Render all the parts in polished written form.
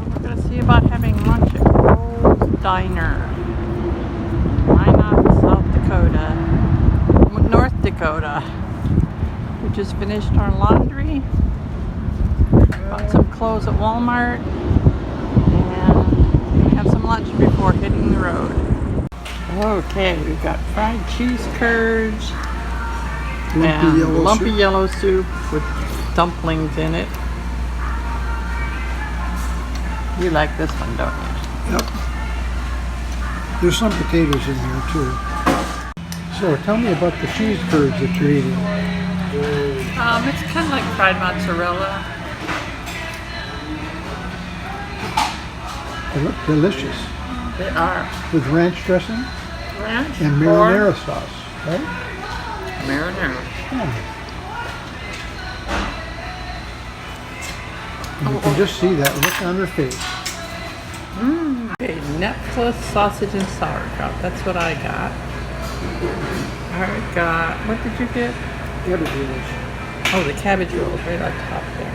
We're going to see about having lunch at Roll's Diner, Minot, South Dakota, North Dakota. We just finished our laundry, bought some clothes at Walmart, and we have some lunch before hitting the road. Okay, we've got fried cheese curds and lumpy yellow soup with dumplings in it. You like this one, don't you? Yep. There's some potatoes in here too. So tell me about the cheese curds that you're eating. It's kind of like fried mozzarella. They look delicious. They are. With ranch dressing? Ranch and marinara sauce, right? Marinara. Yeah. And you can just see that look on her face. Okay, Netflix sausage and sauerkraut. That's what I got. I got, what did you get? Cabbage rolls. Oh, the cabbage rolls right on top there.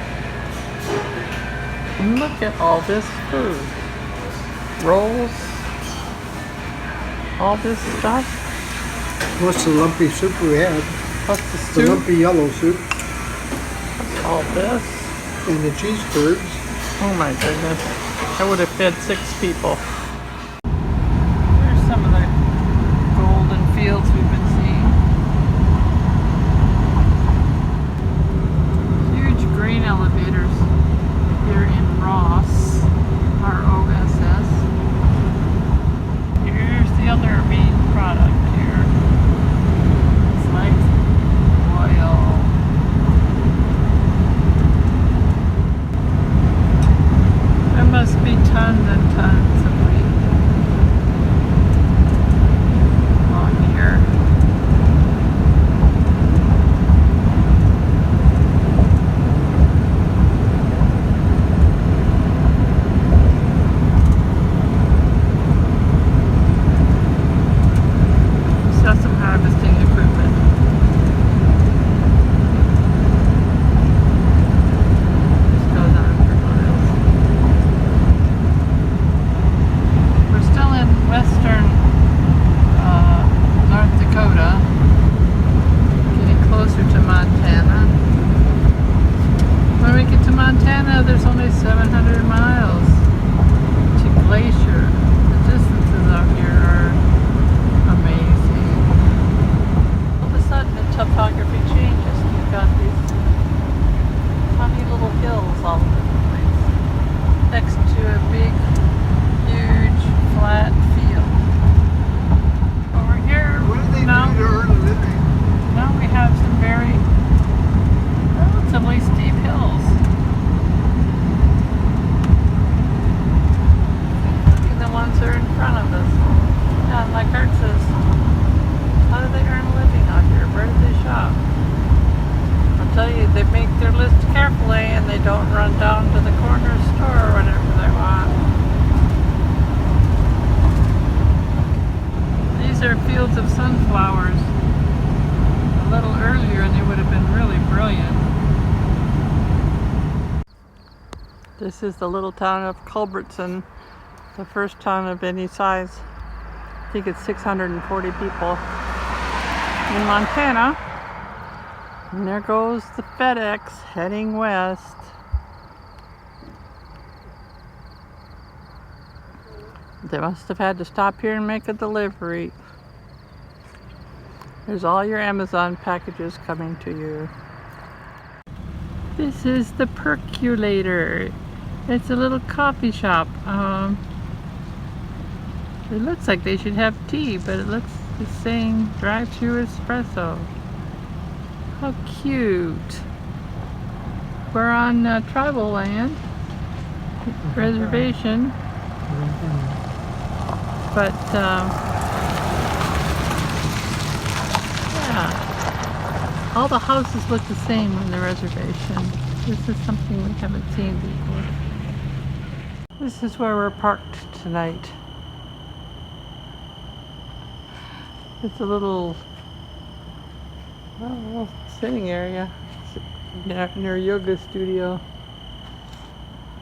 And look at all this food. Rolls. All this stuff. Plus the lumpy soup we had. Plus the soup. The lumpy yellow soup. Plus all this. And the cheese curds. Oh my goodness. I would have fed 6 people. Here's some of the golden fields we've been seeing. Huge grain elevators here in Ross, R-O-S-S. Here's the other main product here. It's like oil. There must be tons and tons of wheat on here. Saw some harvesting equipment. This goes on for miles. We're still in western North Dakota, getting closer to Montana. When we get to Montana, there's only 700 miles to Glacier. The distances out here are amazing. All of a sudden, the topography changes. You've got these funny little hills all over the place next to a big, huge, flat field. Over here, What do they now, do to earn a living? now we have some very relatively steep hills. Look at the ones that are in front of us. Yeah, and like Art says, how do they earn a living out here? Where do they shop? I'll tell you, they make their list carefully and they don't run down to the corner store or whatever they want. These are fields of sunflowers. A little earlier and they would have been really brilliant. This is the little town of Culbertson, the first town of any size. I think it's 640 people in Montana. And there goes the FedEx heading west. They must have had to stop here and make a delivery. There's all your Amazon packages coming to you. This is the Percolator. It's a little coffee shop. It looks like they should have tea, but it's saying drive-through espresso. How cute. We're on tribal land, reservation, but yeah, all the houses look the same on the reservation. This is something we haven't seen before. This is where we're parked tonight. It's a little sitting area near a yoga studio.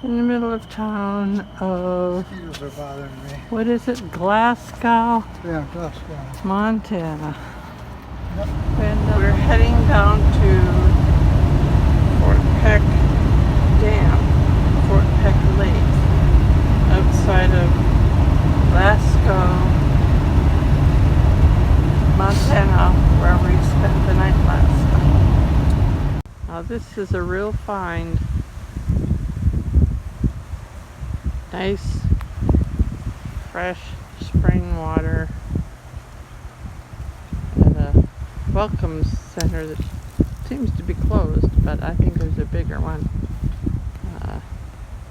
in the middle of town of, Mosquitoes are bothering me. what is it, Glasgow, Yeah, Glasgow. Montana. Yep. And we're heading down to Fort Peck Dam, Fort Peck Lake, outside of Glasgow, Montana, where we spent the night last night. Now this is a real find. Nice, fresh spring water at a welcome center that seems to be closed, but I think there's a bigger one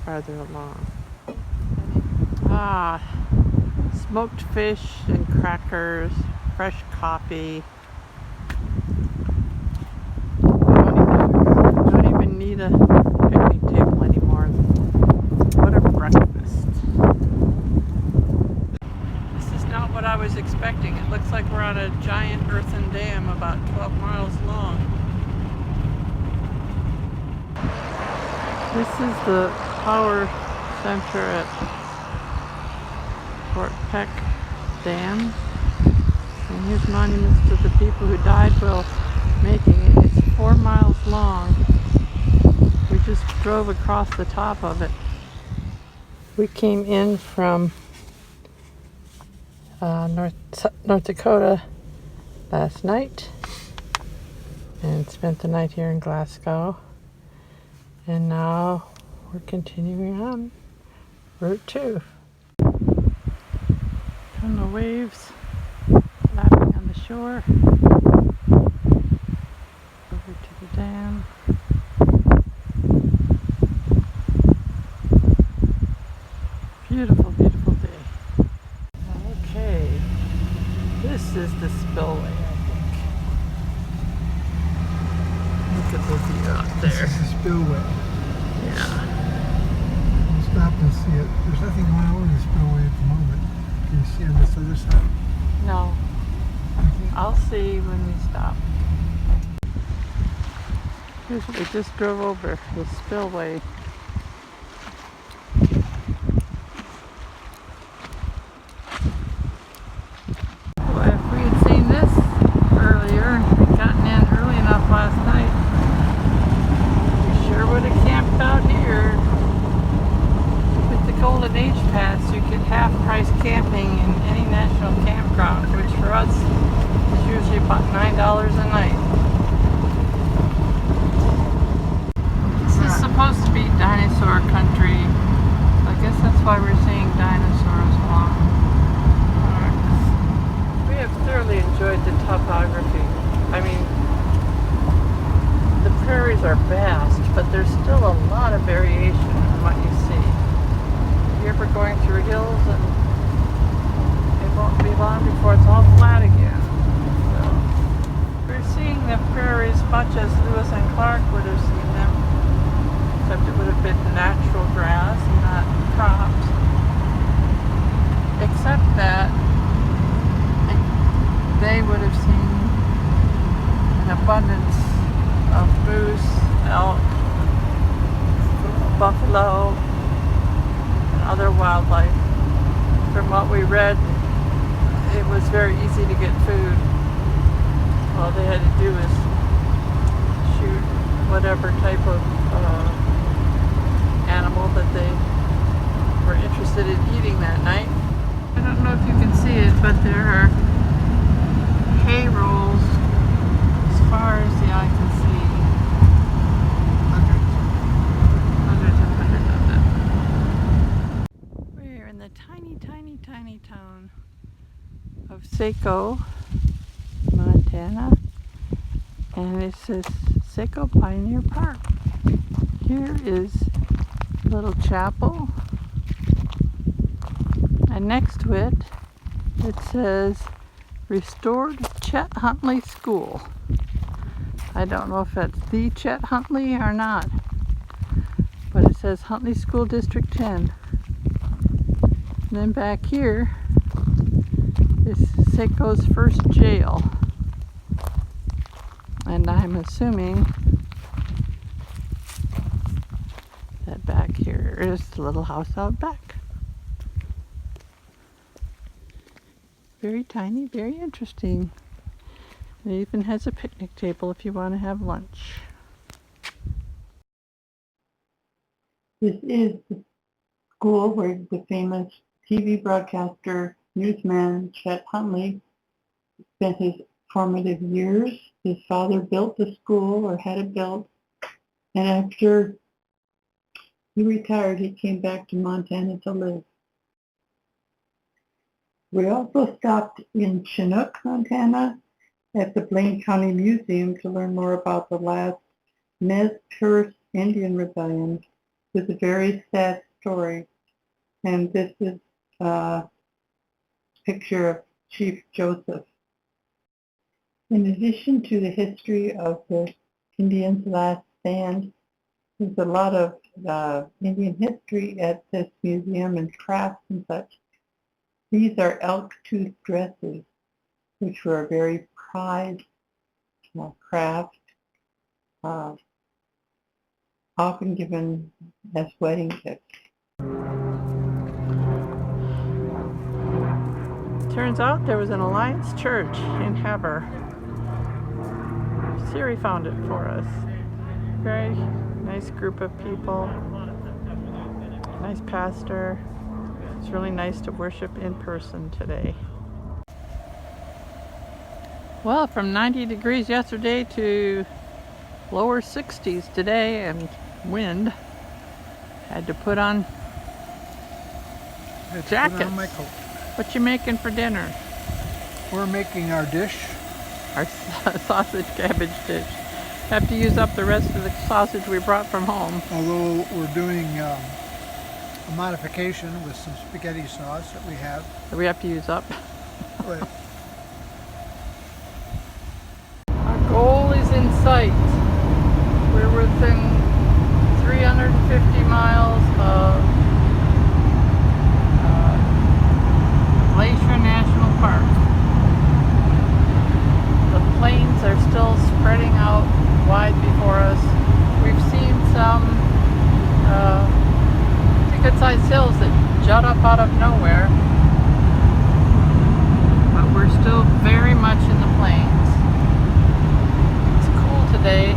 farther along. Smoked fish and crackers, fresh coffee. Don't even need a picnic table anymore. What a breakfast. This is not what I was expecting. It looks like we're on a giant earthen dam about 12 miles long. This is the power center at Fort Peck Dam. And here's monuments to the people who died while making it. It's 4 miles long. We just drove across the top of it. We came in from North Dakota last night and spent the night here in Glasgow. And now we're continuing on Route 2. And the waves lapping on the shore. Over to the dam. Beautiful, beautiful day. Okay, this is the spillway, I think. Look at the view out there. This is the spillway. Yeah. Stop and see it. There's nothing going on in the spillway at the moment. Can you see on this other side? No, I'll see when we stop. Here's what we just drove over, the spillway. Well, if we had seen this earlier and gotten in early enough last night, we sure would have camped out here. With the Golden Age Pass, you get half-price camping in any national campground, which for us is usually about $9 a night. This is supposed to be dinosaur country. I guess that's why we're seeing dinosaurs along marks. We have thoroughly enjoyed the topography. I mean, the prairies are vast, but there's still a lot of variation in what you see. Here we're going through hills, and it won't be long before it's all flat again. So we're seeing the prairies much as Lewis and Clark would have seen them, except it would have been natural grass and not crops. Except that they would have seen an abundance of moose, elk, buffalo, other wildlife. From what we read, it was very easy to get food. All they had to do was shoot whatever type of animal that they were interested in eating that night. I don't know if you can see it, but there are hay rolls as far as the eye can see. Hundreds and hundreds of them. We're in the tiny, tiny, tiny town of Saco, Montana, and it says Saco Pioneer Park. Here is a little chapel, and next to it, it says Restored Chet Huntley School. I don't know if that's the Chet Huntley or not, but it says Huntley School District 10. And then back here is Saco's first jail. And I'm assuming that back here is the little house out back. Very tiny, very interesting. It even has a picnic table if you want to have lunch. This is the school where the famous TV broadcaster, newsman Chet Huntley spent his formative years. His father built the school, or had it built, and after he retired, he came back to Montana to live. We also stopped in Chinook, Montana, at the Blaine County Museum to learn more about the last Nez Perce Indian Rebellion, with a very sad story. And this is a picture of Chief Joseph. In addition to the history of the Indians' last stand, there's a lot of Indian history at this museum and crafts and such. These are elk tooth dresses, which were a very prized craft, often given as wedding gifts. Turns out there was an Alliance Church in Havre. Siri found it for us. Very nice group of people. Nice pastor. It's really nice to worship in person today. Well, from 90 degrees yesterday to lower 60s today and wind. Had to put on jackets. Put on my coat. What you making for dinner? We're making our dish. Our sausage cabbage dish. Have to use up the rest of the sausage we brought from home. Although we're doing a modification with some spaghetti sauce that we have. That we have to use up. But Our goal is in sight. We're within 350 miles of Glacier National Park. The plains are still spreading out wide before us. We've seen some pretty good-sized hills that jut up out of nowhere, but we're still very much in the plains. It's cool today,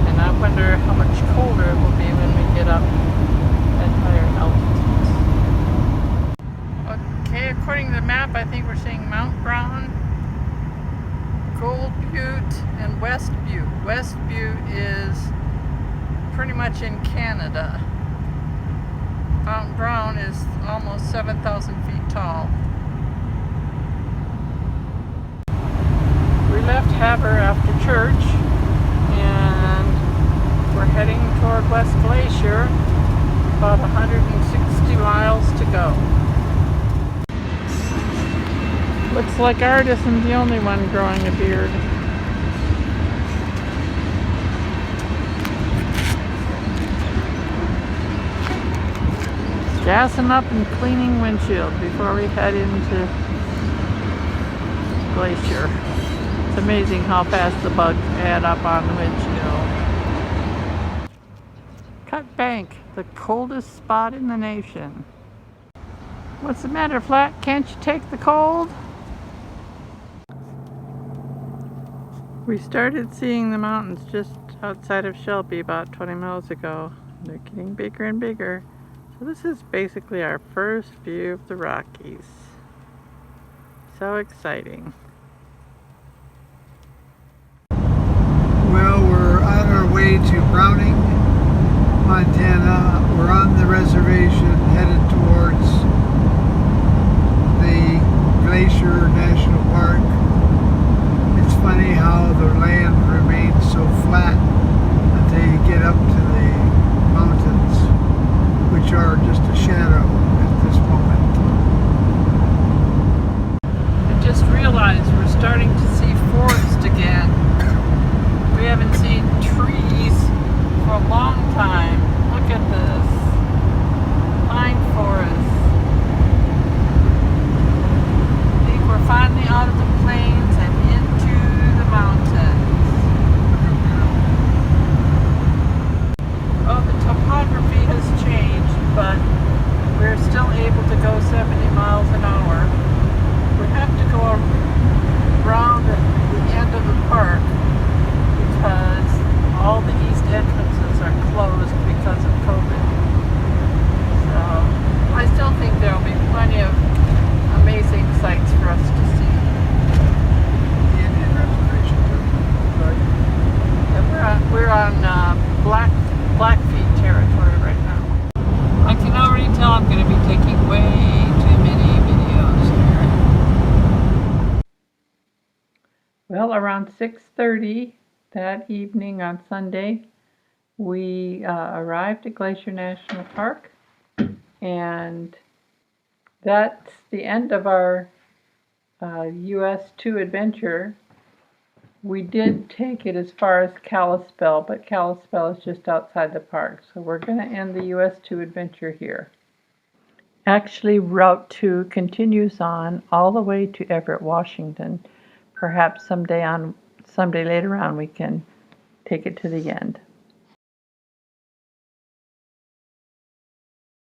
and I wonder how much colder it will be when we get up at higher altitudes. Okay, according to the map, I think we're seeing Mount Brown, Gold Butte, and West Butte. West Butte is pretty much in Canada. Mount Brown is almost 7,000 feet tall. We left Havre after church, and we're heading toward West Glacier, about 160 miles to go. Looks like Art isn't the only one growing a beard. Gassing up and cleaning windshield before we head into Glacier. It's amazing how fast the bugs add up on the windshield. Cut Bank, the coldest spot in the nation. What's the matter, Flat? Can't you take the cold? We started seeing the mountains just outside of Shelby about 20 miles ago. They're getting bigger and bigger. So this is basically our first view of the Rockies. So exciting. well, we're on our way to Browning, Montana. We're on the reservation headed towards the Glacier National Park. It's funny how the land remains so flat until you get up to the mountains, which are just a shadow at this moment. I just realized Blackfeet territory right now. I can already tell I'm going to be taking way too many videos here. Well, around 6:30 that evening on Sunday, we arrived at Glacier National Park, and that's the end of our US-2 adventure. We did take it as far as Kalispell, but Kalispell is just outside the park, so we're going to end the US-2 adventure here. Actually, Route 2 continues on all the way to Everett, Washington. Perhaps someday later on we can take it to the end.